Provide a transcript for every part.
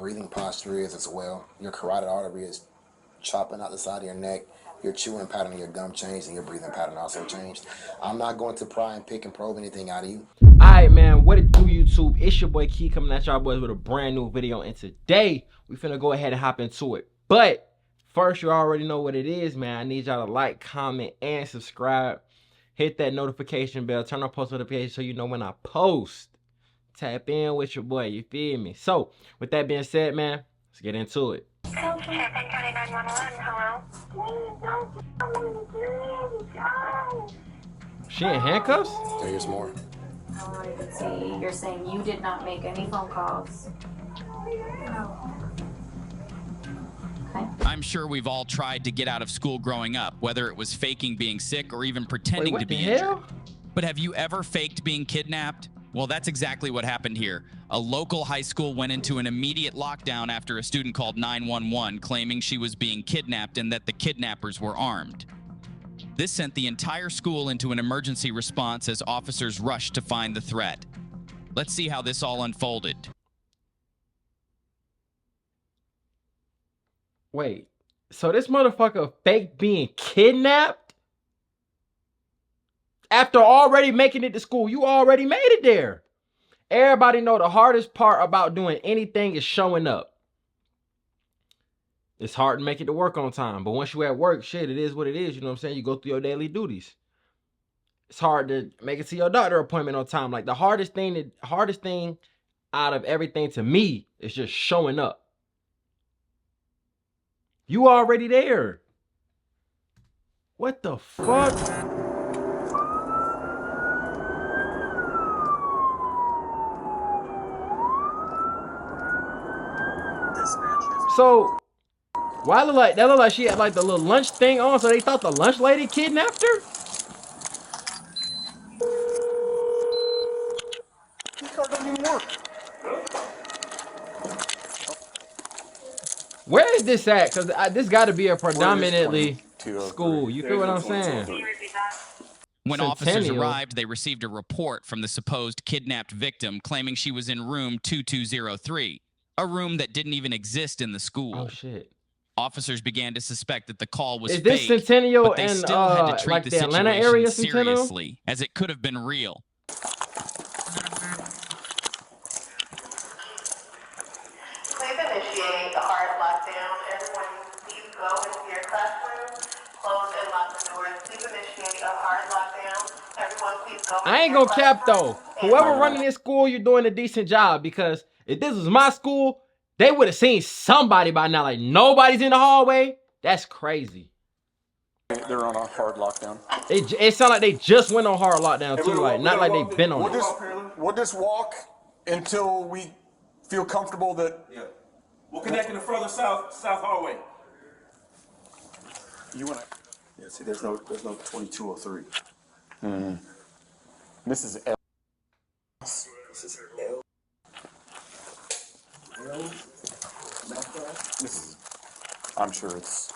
breathing posture is as well. Your carotid artery is chopping out the side of your neck. Your chewing pattern, your gum changed, and your breathing pattern also changed. I'm not going to pry and pick and probe anything out of you. Alright, man, what it do, YouTube? It's your boy Key coming at y'all boys with a brand new video, and today we finna go ahead and hop into it. But first, you already know what it is, man. I need y'all to like, comment, and subscribe. Hit that notification bell, turn on post notifications so you know when I post. Tap in with your boy, you feel me? So, with that being said, man, let's get into it. She in handcuffs? There's more. I can see you're saying you did not make any phone calls. No. Okay. I'm sure we've all tried to get out of school growing up, whether it was faking being sick or even pretending to be injured. But have you ever faked being kidnapped? Well, that's exactly what happened here. A local high school went into an immediate lockdown after a student called 911 claiming she was being kidnapped and that the kidnappers were armed. This sent the entire school into an emergency response as officers rushed to find the threat. Let's see how this all unfolded. Wait, so this motherfucker faked being kidnapped? After already making it to school, you already made it there. Everybody know the hardest part about doing anything is showing up. It's hard to make it to work on time, but once you at work, shit, it is what it is. You know what I'm saying? You go through your daily duties. It's hard to make it to your doctor appointment on time. Like the hardest thing out of everything to me is just showing up. You already there. What the fuck? So, why look like that? Look like she had like the little lunch thing on, so they thought the lunch lady kidnapped her. This car doesn't even work. Where is this at? Cause this got to be a predominantly school. You feel what I'm saying? When officers arrived, they received a report from the supposed kidnapped victim claiming she was in room 2203, a room that didn't even exist in the school. Oh shit. Officers began to suspect that the call was fake, this Centennial but they still had to treat like the Atlanta area seriously, as it could have been real. Please initiate a hard lockdown. Everyone, please go into your classroom, close and lock the doors. Please initiate a hard lockdown. Everyone, please go. I ain't gonna cap though. Whoever running this school, you're doing a decent job, because if this was my school, they would have seen somebody by now. Like nobody's in the hallway. That's crazy. They're on a hard lockdown. It sounds like they just went on hard lockdown too. Like not like they've been on it. We'll just walk until we feel comfortable that. Yeah. We'll connect in the further south hallway. You wanna? Yeah. See, there's no 2203. Mm-hmm. This is L. This is L. This is. I'm sure it's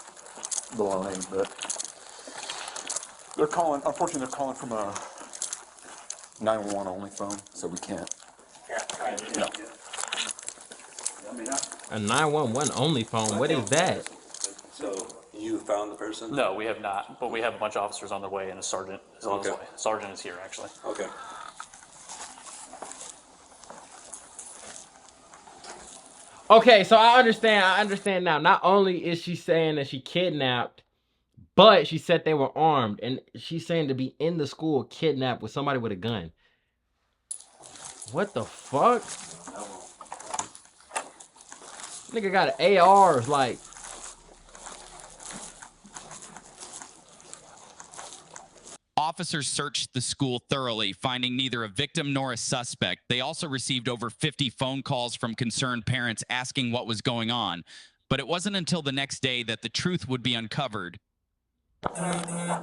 baloney, but they're calling. Unfortunately, they're calling from a 911 only phone, so we can't. No. A 911 only phone. What is that? So you found the person? No, we have not, but we have a bunch of officers on their way and a sergeant is on his way. Sergeant is here, actually. Okay. Okay, so I understand now. Not only is she saying that she kidnapped, but she said they were armed, and she's saying to be in the school kidnapped with somebody with a gun. What the fuck? Nigga got an AR, like. Officers searched the school thoroughly, finding neither a victim nor a suspect. They also received over 50 phone calls from concerned parents asking what was going on. But it wasn't until the next day that the truth would be uncovered. My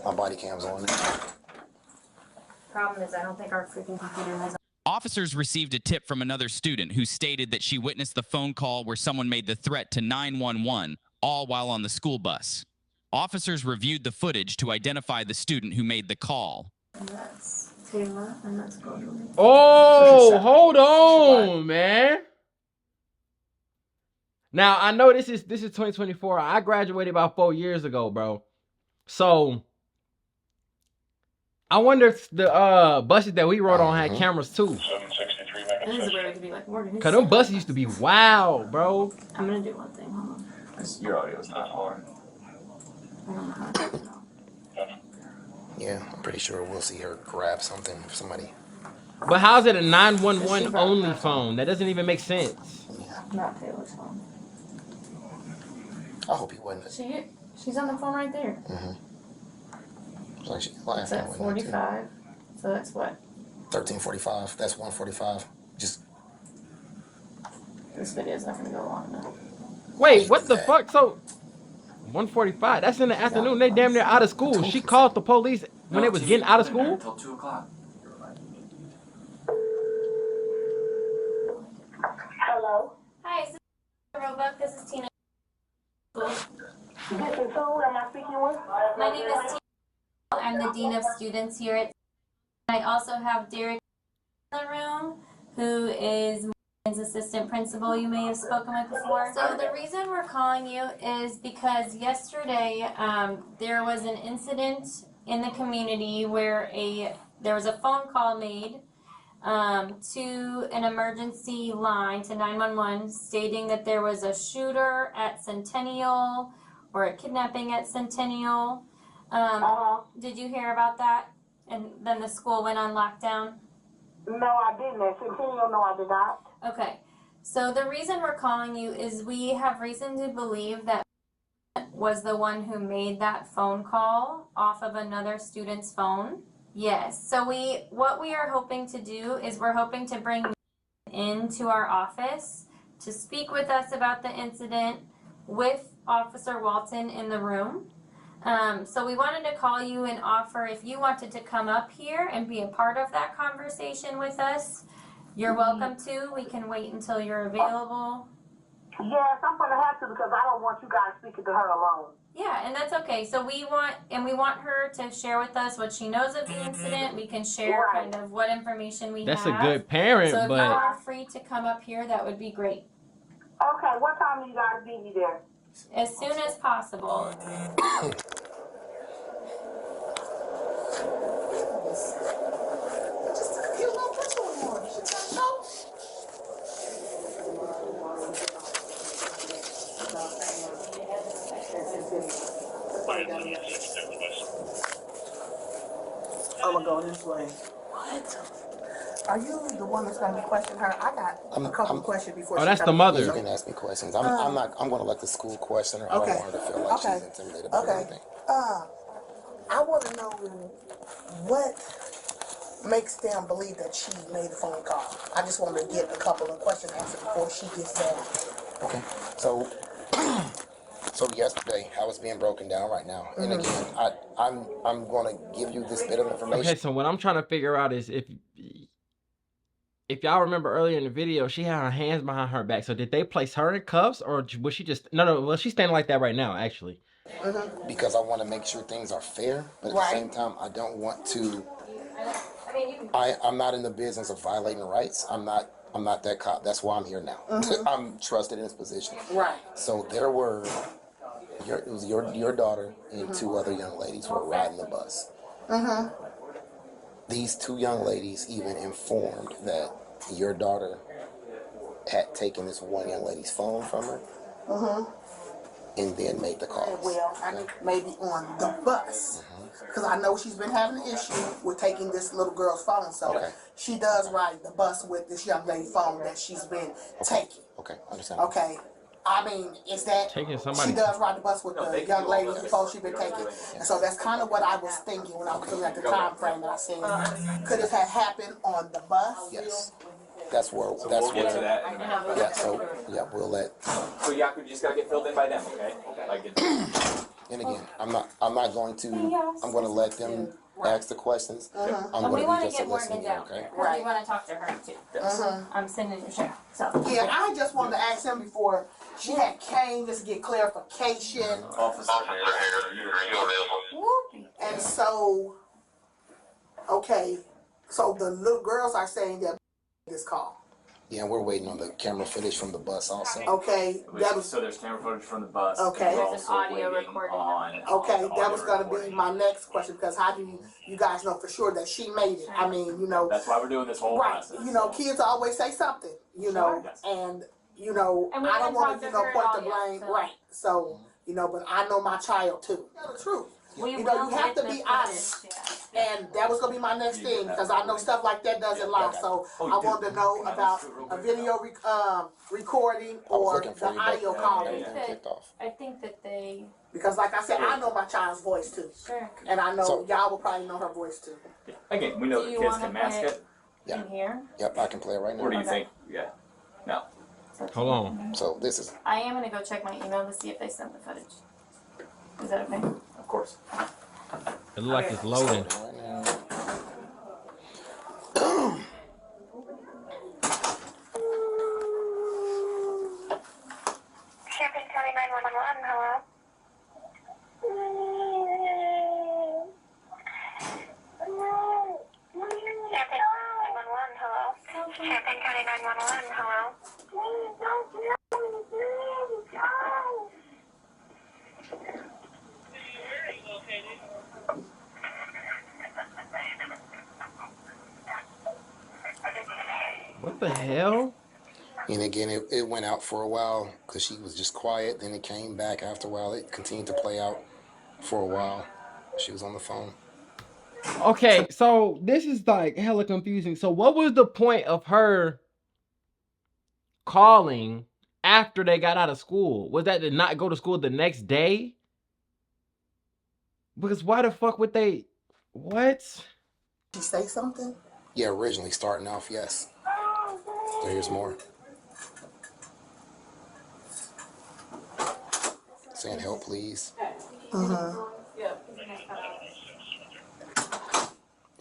body cam's on. Problem is, I don't think our freaking computer has. Officers received a tip from another student who stated that she witnessed the phone call where someone made the threat to 911, all while on the school bus. Officers reviewed the footage to identify the student who made the call. And that's Taylor, and that's Goldie. Oh, hold on, man. Now I know this is 2024. I graduated about 4 years ago, bro. So I wonder if the buses that we rode on had cameras too. 763 megapixels. This is where we could be like, Morgan. Cause them buses used to be wild, bro. I'm gonna do one thing. Hold on. Your audio's not hard. I don't know how to do it. Yeah, I'm pretty sure we'll see her grab something from somebody. But how's it a 911 only phone? That doesn't even make sense. Not Taylor's phone. I hope he wasn't. She's on the phone right there. It's like It's at 45. So that's what? 13:45. That's 1:45. Just This video's not gonna go long enough. Wait, what the fuck? So 1:45. That's in the afternoon. They damn near out of school. She called the police when they was getting out of school. Until 2 o'clock. Hello? Hi, this is Roebuck. This is Tina. This is who am I speaking with? My name is Tina. I'm the Dean of Students here at. I also have Derek in the room, who is Morgan's assistant principal you may have spoken with before. So the reason we're calling you is because yesterday there was an incident in the community where there was a phone call made to an emergency line to 911 stating that there was a shooter at Centennial or a kidnapping at Centennial. Did you hear about that? And then the school went on lockdown? No, I didn't. Centennial, no, I did not. Okay. So the reason we're calling you is we have reason to believe that was the one who made that phone call off of another student's phone. Yes. So what we are hoping to do is we're hoping to bring into our office to speak with us about the incident with Officer Walton in the room. So we wanted to call you and offer if you wanted to come up here and be a part of that conversation with us. You're welcome to. We can wait until you're available. Yes, I'm going to have to because I don't want you guys speaking to her alone. Yeah, and that's okay. So we want her to share with us what she knows of the incident. We can share kind of what information we have. That's a good parent, so if but you are free to come up here, that would be great. Okay, what time do you guys need me there? As soon as possible. I'm going to go this way. What? Are you the one that's going to be questioning her? I got a couple of questions before she that's the comes. mother. You can ask me questions. I'm going to let the school question her. I don't want her to feel like she's intimidated by anything. I want to know what makes them believe that she made the phone call. I just want to get a couple of questions answered before she gets there. Okay. So yesterday, how it's being broken down right now, and again, I'm going to give you this bit of information. Okay, so what I'm trying to figure out is if y'all remember earlier in the video, she had her hands behind her back. So did they place her in cuffs, or was she just well, she's standing like that right now, actually. Because I want to make sure things are fair, but at the same time, I don't want to. I'm not in the business of violating rights. I'm not that cop. That's why I'm here now. I'm trusted in this position. Right. So there were. It was your daughter and two other young ladies were riding the bus. These two young ladies even informed that your daughter had taken this one young lady's phone from her and then made the call. Well, maybe on the bus. Because I know she's been having an issue with taking this little girl's phone. So she does ride the bus with this young lady's phone that she's been taking. Okay, understand. Okay. I mean, is that Taking somebody? She does ride the bus with the young lady's phone she's been taking. And so that's kind of what I was thinking when I was looking at the time frame that I said. Could it have happened on the bus? Yes. That's where. We'll get to that. Yeah. So we'll let. So Yaku just gotta get filled in by them, okay? And again, I'm not going to. I'm going to let them ask the questions. I'm going to be just a listening ear, okay? Right. We want to talk to her too. I'm sitting in your chair. So yeah, I just wanted to ask him before she had came just to get clarification. Officer And so, okay, so the little girls are saying that this call. Yeah, we're waiting on the camera footage from the bus also. Okay, that was So there's camera footage from the bus. Okay. And we're There's an also audio waiting recording. okay. on That was audio gonna be recording. my next question, because how do you guys know for sure that she made it? I mean, you know, That's why we're doing this whole right? process. You know, kids always say something, you know, Yes. and you know, And we I don't haven't want talked to, you to know, her point at the all yet, blame, so- right? So, you know, but I know my child too. Tell the truth. We You know, will you have get to the be honest. footage, yeah. And that was gonna be my next thing, because I know stuff like that doesn't lie. So I wanted to know about a video recording or looking for the you, but audio calling. everything kicked off. I think that they. Because like I said, I know my child's voice too. Sure. And I know So- y'all will probably know her voice too. Again, we know Do that you kids wanna can mask play it. Yeah. In here. Yep, I can play it right now. Or do you Okay. think? Yeah. No. Hold on. So this is I am gonna go check my email to see if they sent the footage. Is that okay? Of course. It look like it's loading. right now. Champaign County 911, hello? Champaign 911, hello? Champaign County 911, hello? What the hell? And again, it went out for a while because she was just quiet. Then it came back after a while. It continued to play out for a while. She was on the phone. Okay, so this is like hella confusing. So what was the point of her calling after they got out of school? Was that to not go to school the next day? Because why the fuck would they? What? Did she say something? Yeah, originally starting off, yes. So here's more. Saying help, please. And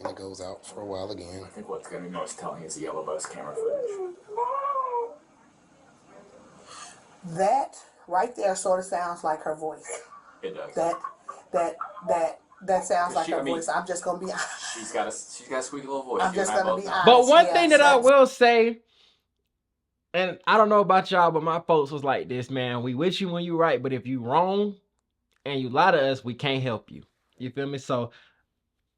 it goes out for a while again. I think what's going to be most telling is the yellow bus camera footage. That right there sort of sounds like her voice. It does. That sounds like She- her I mean- voice. I'm just gonna be honest. She's got a squeaky little voice. I'm You and just I gonna both be know. honest. But one Yes, thing that I that's- will say, and I don't know about y'all, but my folks was like this, man. We with you when you right, but if you wrong and you lie to us, we can't help you. You feel me? So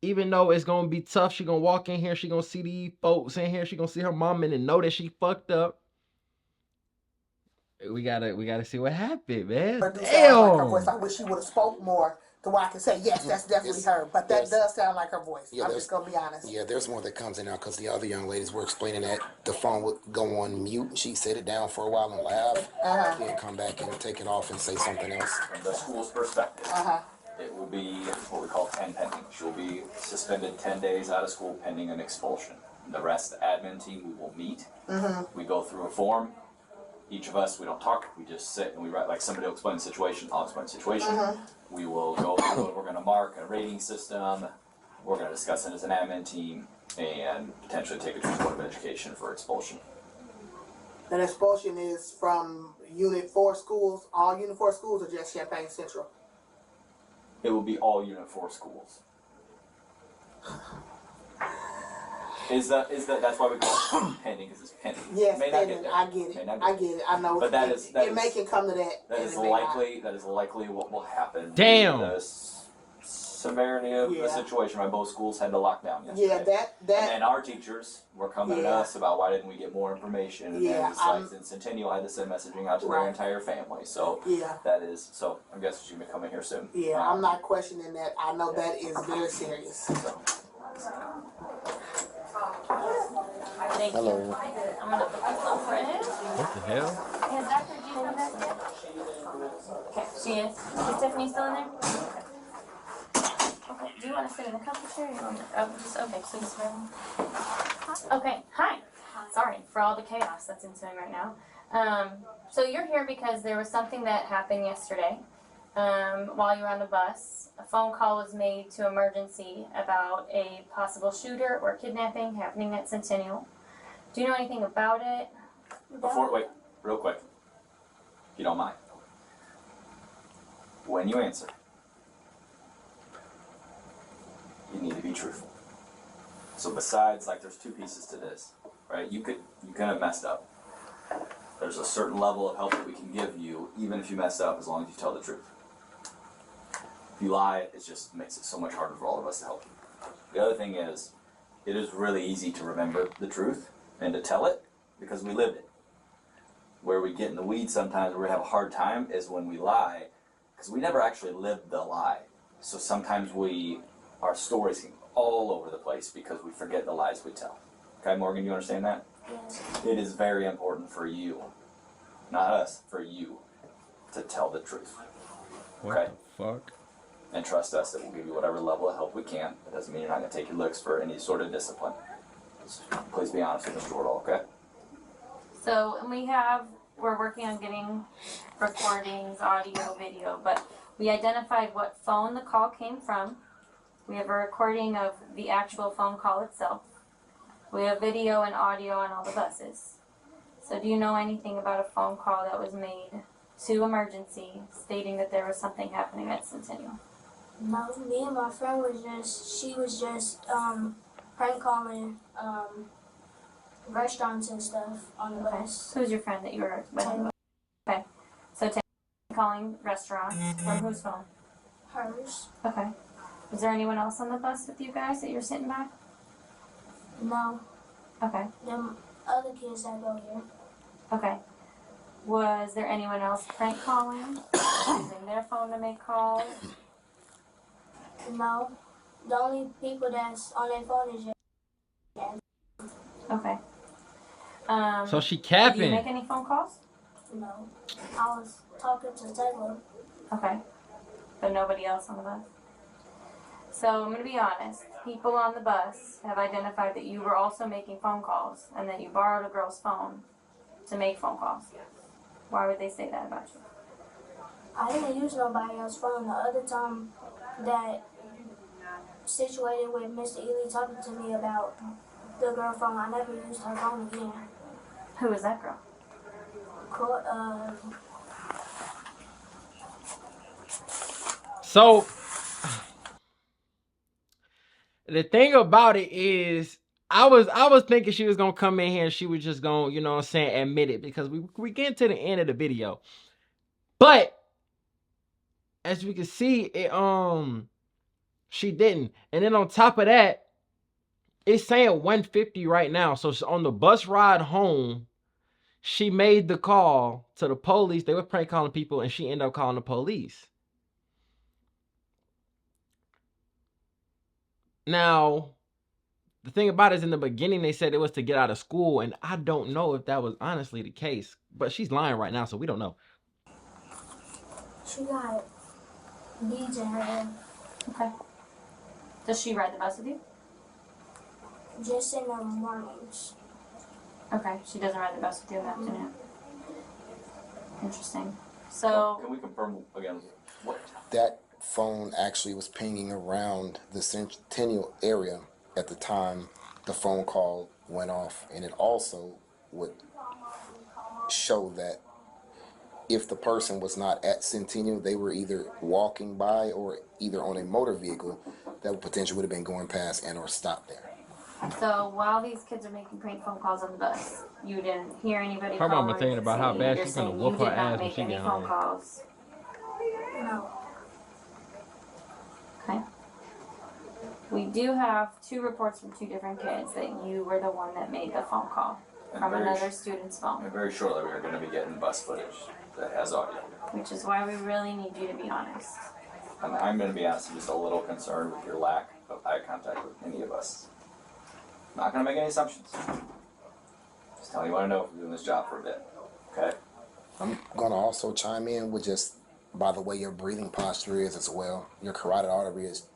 even though it's gonna be tough, she gonna walk in here, she gonna see these folks in here, she gonna see her mom and know that she fucked up. We gotta see what happened, man. Her do sound like her Damn. voice. I wish she would have spoke more to where I can say yes, that's definitely Yes. her. But that Yes. does sound like her voice. Yeah, I'm there's- just gonna be honest. Yeah, there's more that comes in now because the other young ladies were explaining that the phone would go on mute. She'd sit it down for a while and laugh, then come back and take it off and say something else. From the school's perspective, it will be what we call 10 pending. She'll be suspended 10 days out of school pending an expulsion. The rest, the admin team, we will meet. We go through a form. Each of us, we don't talk, we just sit and we write, like somebody will explain the situation, I'll explain the situation. We will go through it, we're gonna mark a rating system, we're gonna discuss it as an admin team, and potentially take it to the Board of Education for expulsion. And expulsion is from Unit 4 schools, all Unit 4 schools, or just Champaign Central? It will be all Unit 4 schools. That's why we call it pending, because it's pending. Yes, May not pending. get there. I get it. May not I get get it. I know. But that it may can come to that. That and is it may not. likely what will happen. Damn. The severity of the Yeah. situation, right? Both schools had to lock down yesterday. Yeah, that And then our teachers were coming at Yeah. us about why didn't we get more information. And Yeah, then it's like Centennial had to send messaging out to their Right. entire family. So Yeah. that is, so I'm guessing she'll be coming here soon. Yeah, I'm not questioning that. I know that is very serious. So. Thank Hello. you. I'm gonna put this over it. What the hell? Has Dr. G come back yet? Okay, she is. Is Tiffany still in there? Okay, do you want to sit in the comfy chair? Or you want to, okay, please. Okay, hi. Sorry for all the chaos that's ensuing right now. So you're here because there was something that happened yesterday while you were on the bus. A phone call was made to emergency about a possible shooter or kidnapping happening at Centennial. Do you know anything about it? Wait, real quick, if you don't mind. When you answer, you need to be truthful. So besides, like, there's two pieces to this. right? You could have messed up. There's a certain level of help that we can give you, even if you mess up, as long as you tell the truth. If you lie, it just makes it so much harder for all of us to help you. The other thing is, it is really easy to remember the truth and to tell it because we lived it. Where we get in the weeds sometimes, where we have a hard time, is when we lie, because we never actually lived the lie. So sometimes our stories can go all over the place because we forget the lies we tell. Okay, Morgan, you understand that? Yes. It is very important for you, not us, for you, to tell the truth. What okay? the fuck? And trust us that we'll give you whatever level of help we can. That doesn't mean you're not going to take your licks for any sort of discipline. So please be honest with Mr. Wardall, okay? So, and we're working on getting recordings, audio, video, but we identified what phone the call came from. We have a recording of the actual phone call itself. We have video and audio on all the buses. So do you know anything about a phone call that was made to emergency stating that there was something happening at Centennial? No, me and my friend she was just prank calling restaurants and stuff on the bus. Who's your friend that you were with? Okay. So calling restaurants from whose phone? Hers. Okay. Was there anyone else on the bus with you guys that you're sitting by? No. Okay. Them other kids that go here. Okay. Was there anyone else prank calling? Using their phone to make calls? No. The only people that's on their phone is your. Okay. So she Did capping. you make any phone calls? No. I was talking to Taylor. Okay. But nobody else on the bus? So I'm going to be honest. People on the bus have identified that you were also making phone calls and that you borrowed a girl's phone to make phone calls. Why would they say that about you? I didn't use nobody else's phone. The other time that situated with Mr. Ely talking to me about the girl phone, I never used her phone again. Who was that girl? So the thing about it is, I was thinking she was gonna come in here and she was just gonna, you know what I'm saying, admit it, because we get to the end of the video. But as we can see, it she didn't. And then on top of that, it's saying 150 right now. So on the bus ride home, she made the call to the police. They were prank calling people and she ended up calling the police. Now, the thing about it is, in the beginning, they said it was to get out of school, and I don't know if that was honestly the case. But she's lying right now, so we don't know. She got beads in her hair. Okay. Does she ride the bus with you? Just in the mornings. Okay. She doesn't ride the bus with you in the afternoon. Interesting. So can we confirm again what that phone actually was pinging around the Centennial area at the time the phone call went off, and it also would show that if the person was not at Centennial, they were either walking by or either on a motor vehicle that potentially would have been going past and or stopped there. So while these kids are making prank phone calls on the bus, you didn't hear anybody Her mama calling thinking about how bad you're she's gonna saying whoop you her did not ass when make she any get phone home. calls. No. Okay. We do have 2 reports from 2 different kids that you were the one that made the phone call from another student's phone. And very shortly we are going to be getting bus footage that has audio. Which is why we really need you to be honest. And I'm going to be honest, I'm just a little concerned with your lack of eye contact with any of us. Not going to make any assumptions. Just telling you what I know from doing this job for a bit. Okay? I'm going to also chime in with just by the way your breathing posture is as well. Your carotid artery is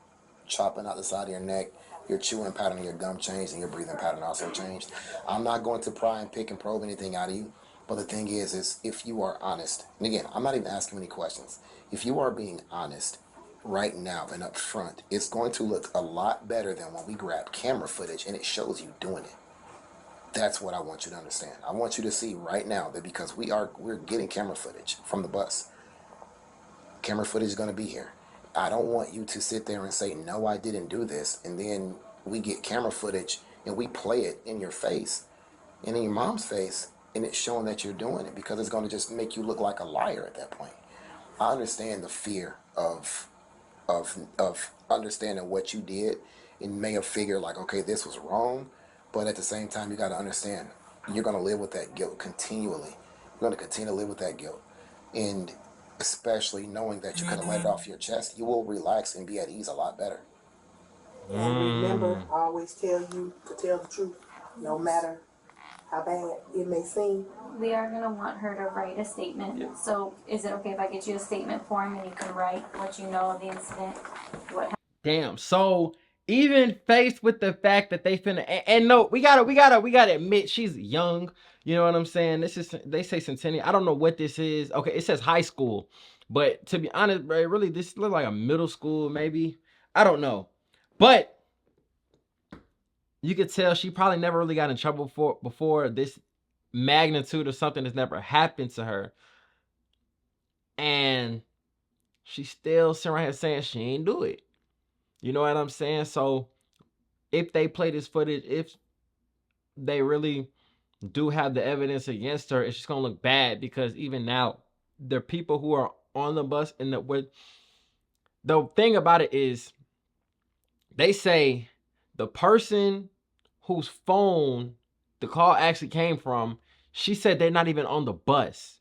chopping out the side of your neck. Your chewing pattern, your gum changed, and your breathing pattern also changed. I'm not going to pry and pick and probe anything out of you, but the thing is if you are honest, and again, I'm not even asking any questions. If you are being honest right now and up front, it's going to look a lot better than when we grab camera footage and it shows you doing it. That's what I want you to understand. I want you to see right now that because we're getting camera footage from the bus. Camera footage is going to be here. I don't want you to sit there and say, no, I didn't do this, and then we get camera footage and we play it in your face, and in your mom's face, and it's showing that you're doing it, because it's going to just make you look like a liar at that point. I understand the fear of understanding what you did, and may have figured like, okay, this was wrong, but at the same time, you got to understand you're going to live with that guilt continually. You're going to continue to live with that guilt, and especially knowing that you could have let it off your chest, you will relax and be at ease a lot better. And remember, I always tell you to tell the truth, no matter how bad it may seem. We are going to want her to write a statement. Yeah. So is it okay if I get you a statement form and you can write what you know of the incident? What happened? Damn. So even faced with the fact that they finna, and no, we gotta admit she's young. You know what I'm saying? This is, they say Centennial. I don't know what this is. Okay, it says high school, but to be honest, bro, really this looks like a middle school, maybe. I don't know, but you could tell she probably never really got in trouble before this magnitude of something that's never happened to her, and she's still sitting right here saying she ain't do it. You know what I'm saying? So if they play this footage, if they really do have the evidence against her, it's just gonna look bad, because even now, the people who are on the bus, and the thing about it is, they say the person whose phone the call actually came from, she said they're not even on the bus.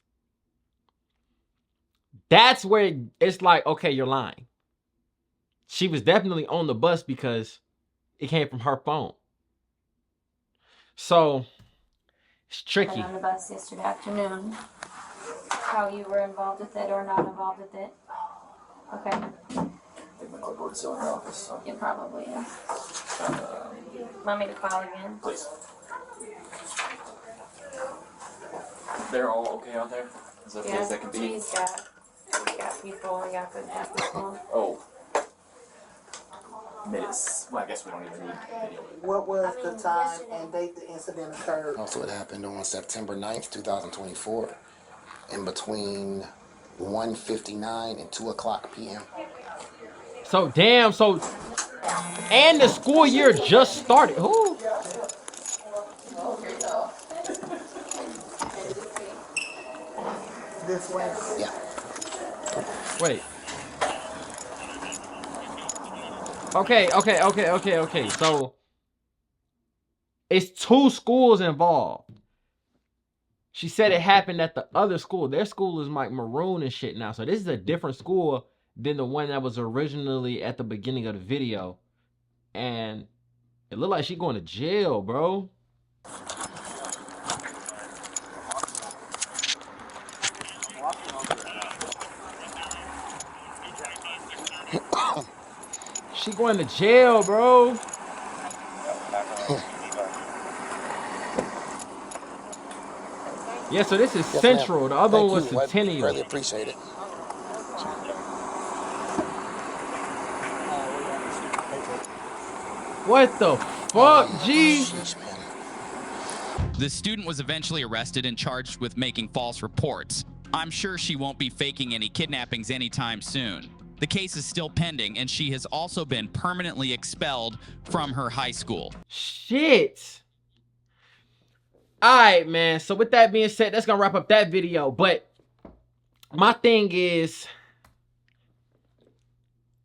That's where it's like, okay, you're lying. She was definitely on the bus because it came from her phone. So it's tricky. On the bus yesterday afternoon. How you were involved with it or not involved with it? Okay. I think my clipboard's still in her office. So. It probably is. Want me to call again? Please. They're all okay out there? As okay as that can be? We got people, we got good people. Oh. Minutes. Well, I guess we don't even need video. What was the time and date the incident occurred? Also, it happened on September 9th, 2024, in between 1:59 and 2 o'clock p.m. So damn, so, and the school year just started. Who? This way. Yeah. Wait. Okay. So it's 2 schools involved. She said it happened at the other school. Their school is like maroon and shit now. So this is a different school than the one that was originally at the beginning of the video. And it looked like she going to jail, bro. She going to jail, bro. Yeah, so this is Central. The other one was Centennial. Really appreciate it. What the fuck, G? The student was eventually arrested and charged with making false reports. I'm sure she won't be faking any kidnappings anytime soon. The case is still pending, and she has also been permanently expelled from her high school. Shit. Alright, man. So with that being said, that's gonna wrap up that video. But my thing is,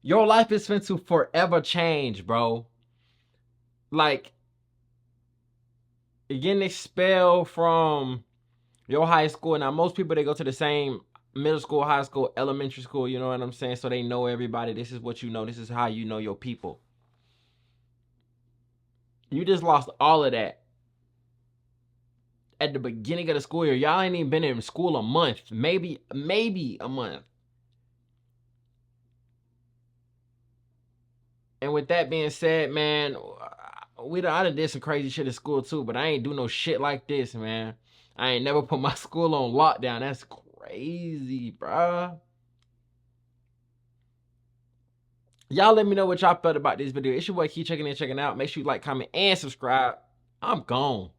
your life is meant to forever change, bro. Like, you're getting expelled from your high school. Now, most people, they go to the same middle school, high school, elementary school, you know what I'm saying? So they know everybody. This is what you know. This is how you know your people. You just lost all of that at the beginning of the school year. Y'all ain't even been in school a month. Maybe a month. And with that being said, man, I done did some crazy shit in school too, but I ain't do no shit like this, man. I ain't never put my school on lockdown. That's crazy, bruh. Y'all let me know what y'all felt about this video. It's your boy Key, checking in, checking out. Make sure you like, comment, and subscribe. I'm gone.